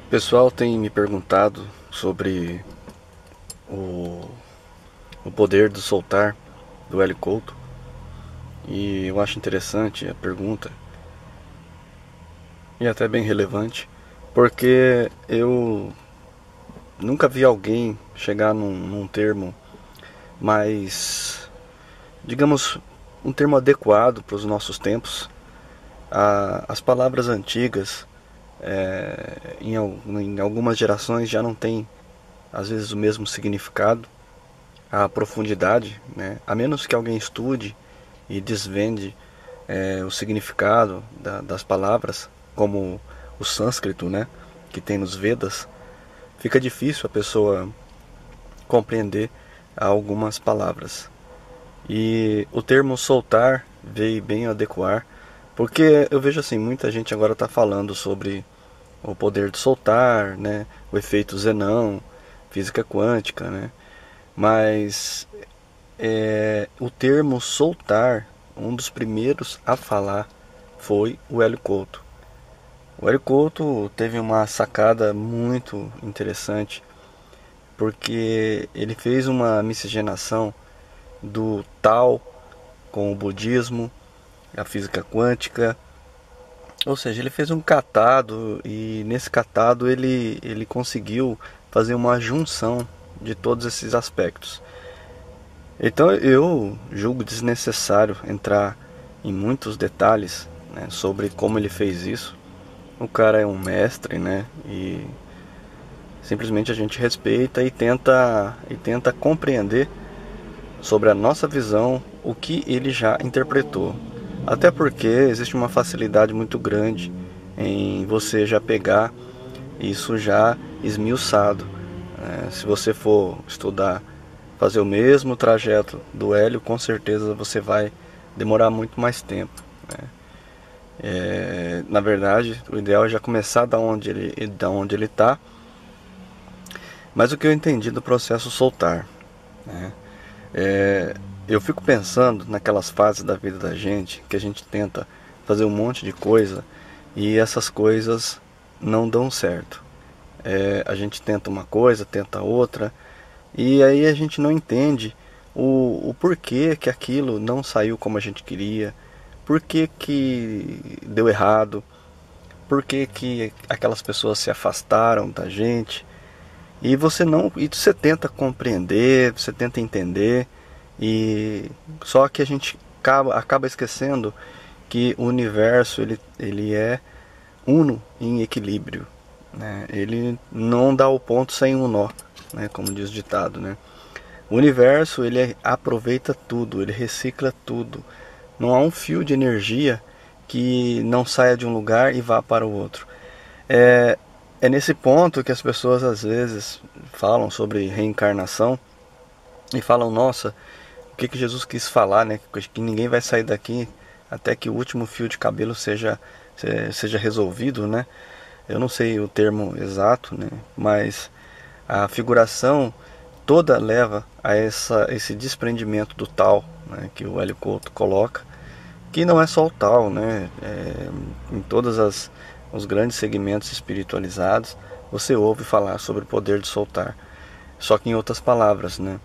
O pessoal tem me perguntado sobre o, o poder do soltar do Hélio Couto e eu acho interessante a pergunta e até bem relevante, porque eu nunca vi alguém chegar num termo mais, digamos, um termo adequado para os nossos tempos. As palavras antigas, em algumas gerações, já não têm às vezes o mesmo significado, a profundidade, né? A menos que alguém estude e desvende o significado das palavras, como o sânscrito, né? Que tem nos Vedas, fica difícil a pessoa compreender algumas palavras. E o termo soltar veio bem adequar, porque eu vejo assim, muita gente agora está falando sobre o poder de soltar, né? O efeito Zenão, física quântica, né? Mas o termo soltar, um dos primeiros a falar foi o Hélio Couto. O Hélio Couto teve uma sacada muito interessante, porque ele fez uma miscigenação do Tao com o budismo, a física quântica, ou seja, ele fez um catado e nesse catado ele conseguiu fazer uma junção de todos esses aspectos. Então eu julgo desnecessário entrar em muitos detalhes, né, sobre como ele fez isso. O cara é um mestre, né? E simplesmente a gente respeita e tenta compreender sobre a nossa visão o que ele já interpretou. Até porque existe uma facilidade muito grande em você já pegar isso já esmiuçado. Se você for estudar, fazer o mesmo trajeto do Hélio, com certeza você vai demorar muito mais tempo, né? Na verdade, o ideal é já começar da onde ele está. Mas o que eu entendi do processo soltar, né? Eu fico pensando naquelas fases da vida da gente que a gente tenta fazer um monte de coisa e essas coisas não dão certo. A gente tenta uma coisa, tenta outra, e aí a gente não entende o porquê que aquilo não saiu como a gente queria, por que deu errado, por que aquelas pessoas se afastaram da gente. E você tenta compreender, você tenta entender, e só que a gente acaba esquecendo que o universo ele é uno em equilíbrio, né? Ele não dá o ponto sem um nó, né? Como diz o ditado, né? O universo ele aproveita tudo, ele recicla tudo. Não há um fio de energia que não saia de um lugar e vá para o outro. É, é nesse ponto que as pessoas às vezes falam sobre reencarnação e falam, nossa, o que Jesus quis falar, né? Que ninguém vai sair daqui até que o último fio de cabelo seja resolvido, né? Eu não sei o termo exato, né? Mas a figuração toda leva a esse desprendimento do tal, né? Que o Hélio Couto coloca, que não é só o tal, né? Em todas os grandes segmentos espiritualizados, você ouve falar sobre o poder de soltar, só que em outras palavras, né?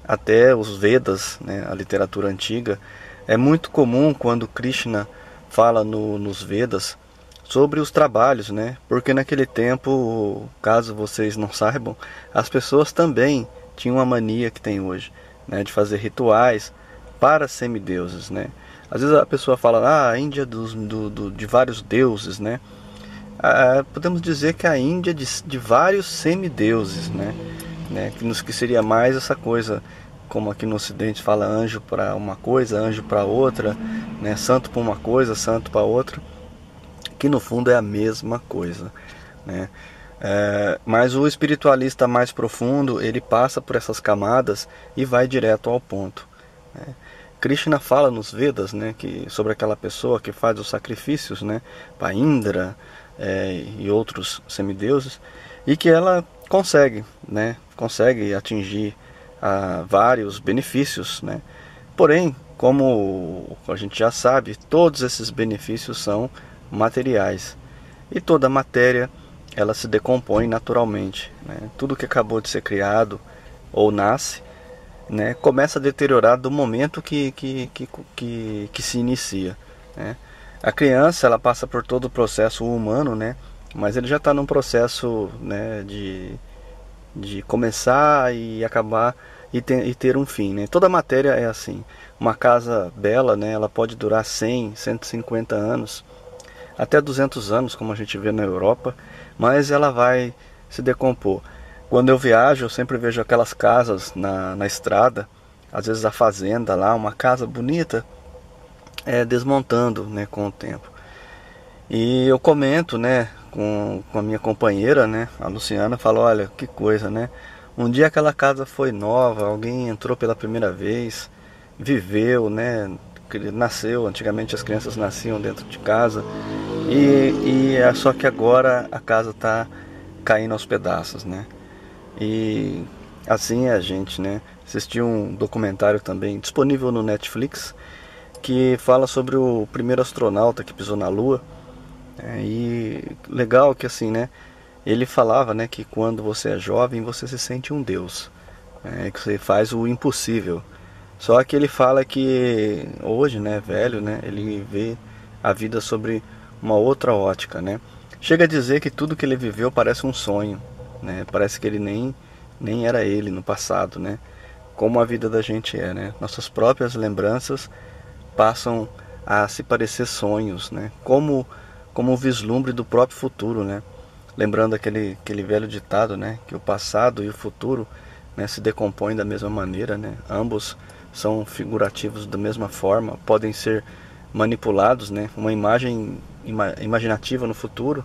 Até os Vedas, né, a literatura antiga, é muito comum quando Krishna fala nos Vedas sobre os trabalhos, né? Porque naquele tempo, caso vocês não saibam, as pessoas também tinham a mania que tem hoje, né, de fazer rituais para semideuses, né? Às vezes a pessoa fala, a Índia de vários deuses, né? Podemos dizer que a Índia de vários semideuses, né? Que seria mais essa coisa, como aqui no Ocidente fala anjo para uma coisa, anjo para outra, né? Santo para uma coisa, santo para outra, que no fundo é a mesma coisa, né? Mas o espiritualista mais profundo, ele passa por essas camadas e vai direto ao ponto, né? Krishna fala nos Vedas, né, sobre aquela pessoa que faz os sacrifícios, né, para Indra, e outros semideuses, e que ela consegue, né, consegue atingir vários benefícios, né? Porém, como a gente já sabe, todos esses benefícios são materiais e toda matéria ela se decompõe naturalmente, né? Tudo que acabou de ser criado ou nasce, né, começa a deteriorar do momento que se inicia, né? A criança, ela passa por todo o processo humano, né? Mas ele já está num processo, né, de começar e acabar e ter um fim, né? Toda matéria é assim. Uma casa bela, né, ela pode durar 100, 150 anos, até 200 anos, como a gente vê na Europa, mas ela vai se decompor. Quando eu viajo, eu sempre vejo aquelas casas na estrada, às vezes a fazenda lá, uma casa bonita, desmontando, né, com o tempo. E eu comento, né, com a minha companheira, né, a Luciana, falo, olha, que coisa, né? Um dia aquela casa foi nova, alguém entrou pela primeira vez, viveu, né, nasceu, antigamente as crianças nasciam dentro de casa, e é só que agora a casa está caindo aos pedaços, né? E assim é a gente, né? Assisti um documentário também disponível no Netflix que fala sobre o primeiro astronauta que pisou na Lua. E legal que assim, né? Ele falava, né, que quando você é jovem você se sente um deus, que você faz o impossível. Só que ele fala que hoje, né, velho, né, ele vê a vida sobre uma outra ótica, né? Chega a dizer que tudo que ele viveu parece um sonho, né? Parece que ele nem era ele no passado, né? Como a vida da gente é, né? Nossas próprias lembranças passam a se parecer sonhos, né? Como o vislumbre do próprio futuro, né? Lembrando aquele velho ditado, né? Que o passado e o futuro, né, se decompõem da mesma maneira, né? Ambos são figurativos da mesma forma, podem ser manipulados, né? Uma imagem imaginativa no futuro,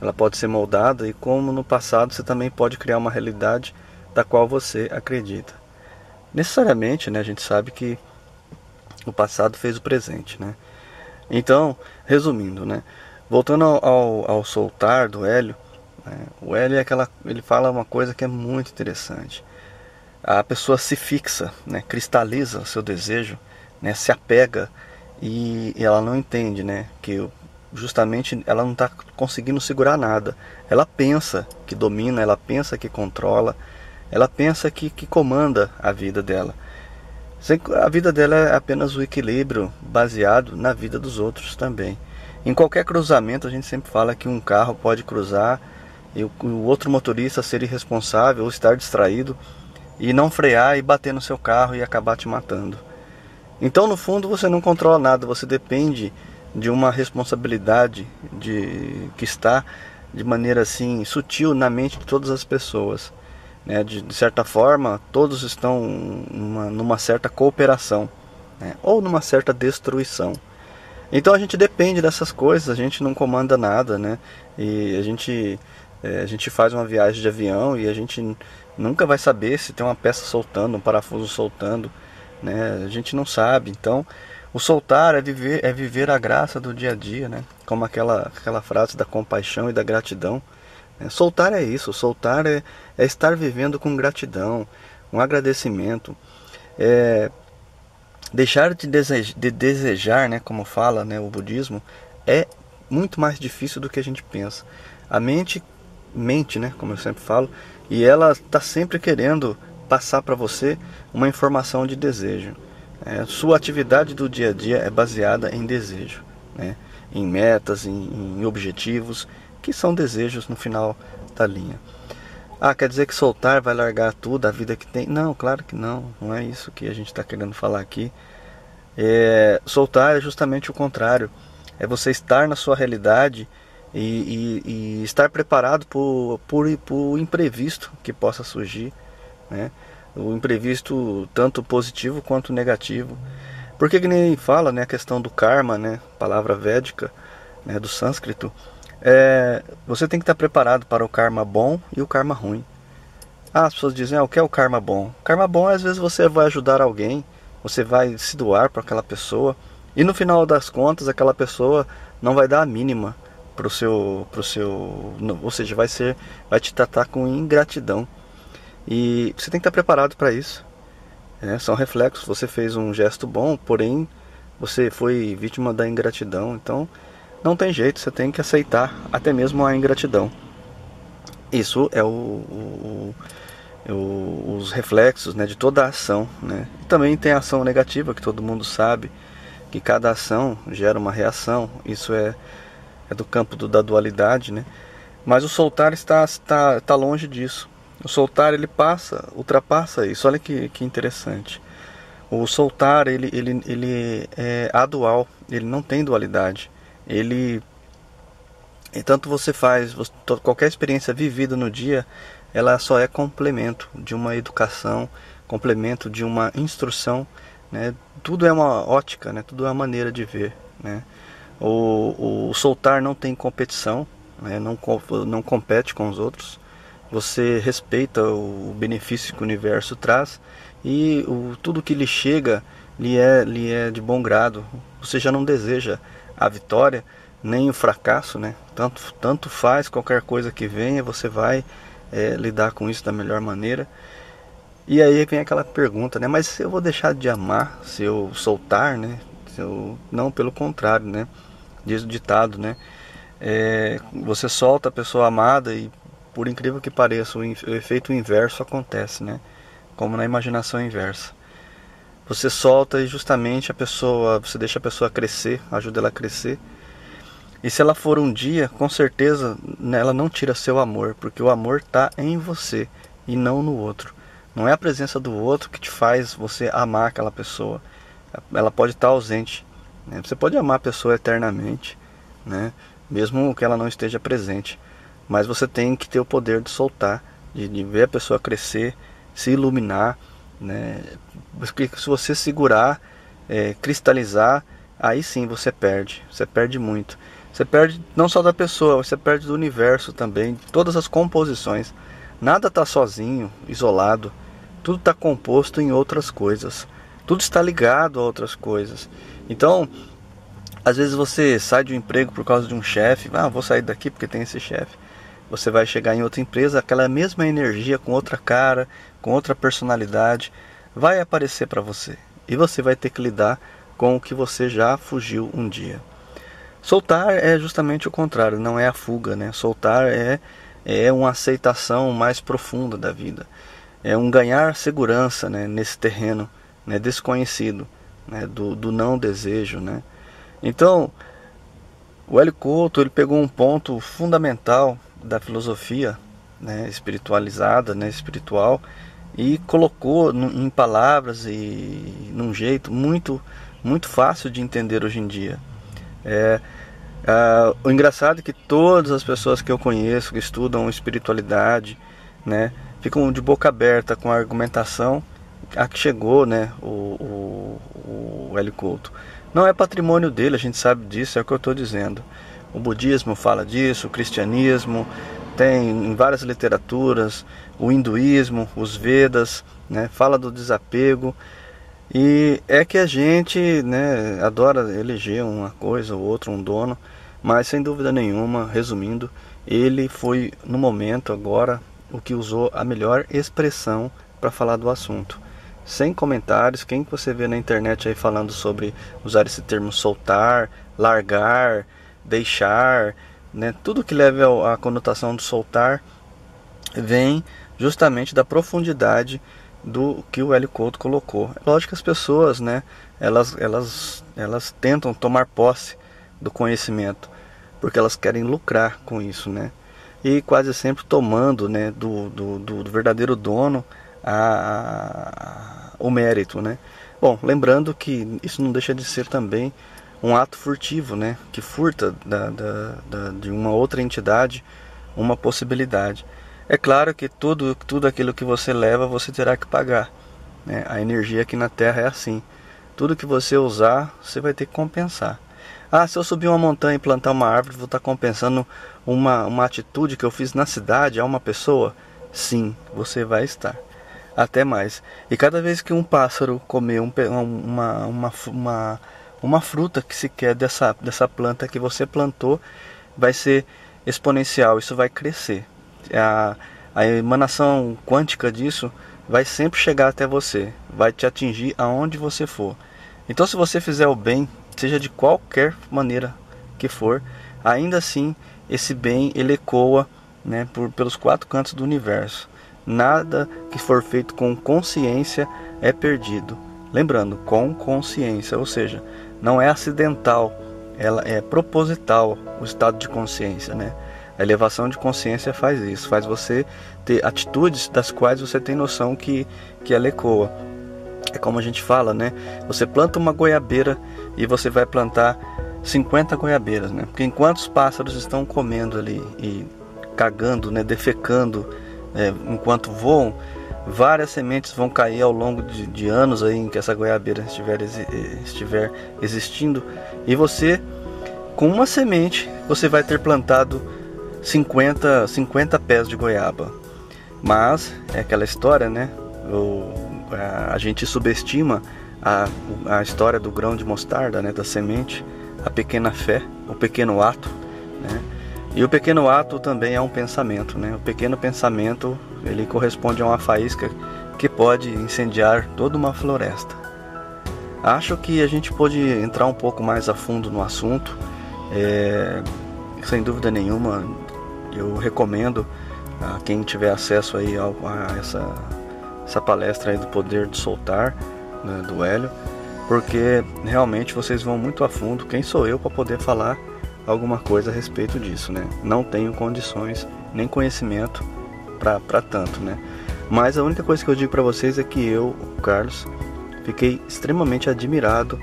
ela pode ser moldada, e como no passado você também pode criar uma realidade da qual você acredita. Necessariamente, né, a gente sabe que o passado fez o presente, né? Então, resumindo, né, voltando ao soltar do Hélio, né, o Hélio ele fala uma coisa que é muito interessante. A pessoa se fixa, né, cristaliza o seu desejo, né, se apega, e ela não entende, né, que justamente ela não está conseguindo segurar nada. Ela pensa que domina, ela pensa que controla, ela pensa que comanda a vida dela. A vida dela é apenas o equilíbrio baseado na vida dos outros também. Em qualquer cruzamento a gente sempre fala que um carro pode cruzar e o outro motorista ser irresponsável ou estar distraído e não frear e bater no seu carro e acabar te matando. Então, no fundo, você não controla nada, você depende de uma responsabilidade que está de maneira assim sutil na mente de todas as pessoas, né? De certa forma, todos estão numa certa cooperação, né? Ou numa certa destruição. Então a gente depende dessas coisas, a gente não comanda nada, né? E a gente faz uma viagem de avião e a gente nunca vai saber se tem uma peça soltando, um parafuso soltando, né? A gente não sabe. Então, o soltar é viver a graça do dia a dia, né? Como aquela frase da compaixão e da gratidão. Soltar é isso, soltar é estar vivendo com gratidão, um agradecimento. Deixar de desejar, né, como fala, né, o budismo, é muito mais difícil do que a gente pensa. A mente, né, como eu sempre falo, e ela está sempre querendo passar para você uma informação de desejo. Sua atividade do dia a dia é baseada em desejo, né, em metas, em objetivos, que são desejos no final da linha. Quer dizer que soltar vai largar tudo, a vida que tem? Não, claro que não, não é isso que a gente está querendo falar aqui. Soltar é justamente o contrário, é você estar na sua realidade e estar preparado por imprevisto que possa surgir, né? O imprevisto tanto positivo quanto negativo. Porque que nem fala, né, a questão do karma, né, palavra védica, né, do sânscrito, você tem que estar preparado para o karma bom e o karma ruim. As pessoas dizem, o que é o karma bom? O karma bom é, às vezes você vai ajudar alguém, você vai se doar para aquela pessoa, e no final das contas aquela pessoa não vai dar a mínima pro seu, ou seja, vai te tratar com ingratidão. E você tem que estar preparado para isso. São reflexos. Você fez um gesto bom, porém você foi vítima da ingratidão. Então não tem jeito, você tem que aceitar até mesmo a ingratidão. Isso é os reflexos, né, de toda a ação, né? E também tem a ação negativa, que todo mundo sabe, que cada ação gera uma reação. Isso é do campo da dualidade, né? Mas o soltar está longe disso. O soltar, ele ultrapassa isso. Olha que interessante. O soltar, ele é adual, ele não tem dualidade. Tanto você faz, qualquer experiência vivida no dia, ela só é complemento de uma educação, complemento de uma instrução, né? Tudo é uma ótica, né? Tudo é uma maneira de ver, né? O soltar não tem competição, né? Não compete com os outros. Você respeita o benefício que o universo traz e tudo que lhe chega lhe é de bom grado. Você já não deseja a vitória nem o fracasso, né? Tanto faz qualquer coisa que venha, você vai lidar com isso da melhor maneira. E aí vem aquela pergunta, né? Mas se eu vou deixar de amar se eu soltar, né? Não, pelo contrário, né? Diz o ditado, né? Você solta a pessoa amada e, por incrível que pareça, o efeito inverso acontece, né? Como na imaginação inversa. Você solta e justamente você deixa a pessoa crescer, ajuda ela a crescer. E se ela for um dia, com certeza, ela não tira seu amor, porque o amor está em você e não no outro. Não é a presença do outro que te faz você amar aquela pessoa. Ela pode estar ausente, né? Você pode amar a pessoa eternamente, né? Mesmo que ela não esteja presente. Mas você tem que ter o poder de soltar, de ver a pessoa crescer, se iluminar, né? Porque se você segurar, cristalizar, aí sim você perde muito. Você perde não só da pessoa, você perde do universo também, todas as composições. Nada está sozinho, isolado. Tudo está composto em outras coisas. Tudo está ligado a outras coisas. Então, às vezes você sai de um emprego por causa de um chefe. Vou sair daqui porque tem esse chefe. Você vai chegar em outra empresa, aquela mesma energia, com outra cara, com outra personalidade, vai aparecer para você. E você vai ter que lidar com o que você já fugiu um dia. Soltar é justamente o contrário, não é a fuga, né? Soltar é uma aceitação mais profunda da vida. É um ganhar segurança, né, nesse terreno, né, desconhecido, né, do não desejo, né? Então, o Hélio Couto, ele pegou um ponto fundamental da filosofia, né, espiritualizada, né, espiritual, e colocou em palavras e num jeito muito, muito fácil de entender hoje em dia. O engraçado é que todas as pessoas que eu conheço que estudam espiritualidade, né, ficam de boca aberta com a argumentação a que chegou, né, o Hélio Couto. Não é patrimônio dele, a gente sabe disso, é o que eu estou dizendo. O budismo fala disso, o cristianismo tem em várias literaturas, o hinduísmo, os Vedas, né, fala do desapego. E é que a gente, né, adora eleger uma coisa ou outra, um dono, mas sem dúvida nenhuma, resumindo, ele foi no momento agora o que usou a melhor expressão para falar do assunto. Sem comentários, quem que você vê na internet aí falando sobre usar esse termo soltar, largar, deixar, né, tudo que leva à conotação de soltar vem justamente da profundidade do que o Hélio Couto colocou. É lógico que as pessoas, né, elas tentam tomar posse do conhecimento, porque elas querem lucrar com isso, né? E quase sempre tomando, né, do verdadeiro dono o mérito, né? Bom, lembrando que isso não deixa de ser também um ato furtivo, né, que furta de uma outra entidade uma possibilidade. É claro que tudo aquilo que você leva, você terá que pagar, né? A energia aqui na Terra é assim. Tudo que você usar, você vai ter que compensar. Se eu subir uma montanha e plantar uma árvore, vou estar compensando uma atitude que eu fiz na cidade a uma pessoa? Sim, você vai estar. Até mais. E cada vez que um pássaro comer uma fruta que se quer dessa planta que você plantou, vai ser exponencial, isso vai crescer. A emanação quântica disso vai sempre chegar até você, vai te atingir aonde você for. Então, se você fizer o bem, seja de qualquer maneira que for, ainda assim esse bem ele ecoa né, pelos quatro cantos do universo. Nada que for feito com consciência é perdido. Lembrando, com consciência, ou seja, não é acidental, ela é proposital o estado de consciência, né? A elevação de consciência faz isso, faz você ter atitudes das quais você tem noção que ela ecoa. É como a gente fala, né? Você planta uma goiabeira e você vai plantar 50 goiabeiras, né? Porque enquanto os pássaros estão comendo ali e cagando, né, defecando, enquanto várias sementes vão cair ao longo de anos aí em que essa goiabeira estiver existindo, e você, com uma semente, você vai ter plantado 50 pés de goiaba. Mas é aquela história, né? A gente subestima a história do grão de mostarda, né? Da semente, a pequena fé, o pequeno ato, né? E o pequeno ato também é um pensamento, né? O pequeno pensamento, ele corresponde a uma faísca que pode incendiar toda uma floresta. Acho que a gente pode entrar um pouco mais a fundo no assunto. Sem dúvida nenhuma, eu recomendo a quem tiver acesso aí a essa palestra aí do Poder de Soltar, né, do Hélio, porque realmente vocês vão muito a fundo. Quem sou eu para poder falar alguma coisa a respeito disso, né? Não tenho condições nem conhecimento para tanto, né? Mas a única coisa que eu digo para vocês é que eu, Carlos, fiquei extremamente admirado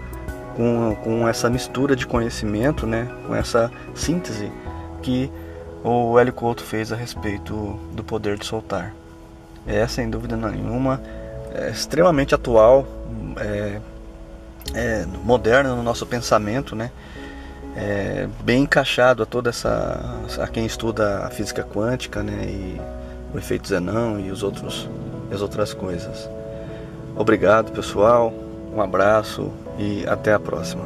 com essa mistura de conhecimento, né? Com essa síntese que o Hélio Couto fez a respeito do Poder de Soltar. Sem dúvida nenhuma, extremamente atual, moderna no nosso pensamento, né? Bem encaixado a quem estuda a física quântica, né, e o efeito Zenão e as outras coisas. Obrigado, pessoal, um abraço e até a próxima.